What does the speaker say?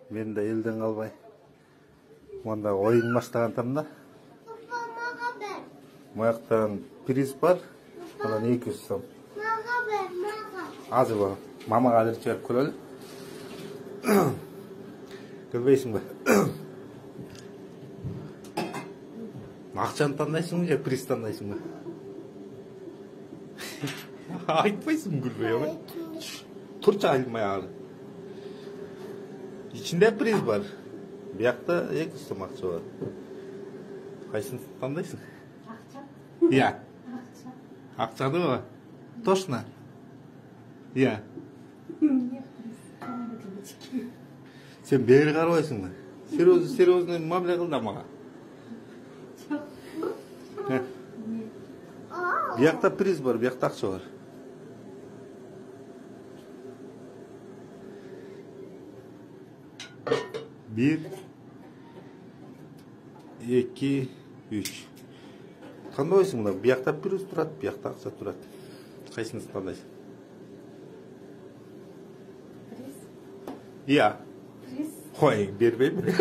Мен де елден қалбай. Онда ойын баштағантамда. Маяқтан приз бар. Одан 200 сом. Азы бар. Мамаға адыр чығарып көрелі. Көрбейсің бе? Ақшаны таңдайсың ба, приз таңдайсың ба? Айтпайсың күлбей, оңай. Тұрча айтмай ағылы. İçinde priz var. Buyakta 200 сом ақша бар. Қайсыны таңдайсың? Ақша. Иә. Ақша. Ақшаны ба? Точно? Иә. Сен бері қарабайсың ба? Серьезный мамле қыл да маға. Бuyakта приз бар, бuyakта ақша бар. Bir, iki, üç. Қандай ойсың мұна? Бияқта приз тұрады, бияқта ақша тұрады. Қайсыңыз таңдайсың? Приз. Иә. Приз. Қой, бермеймін.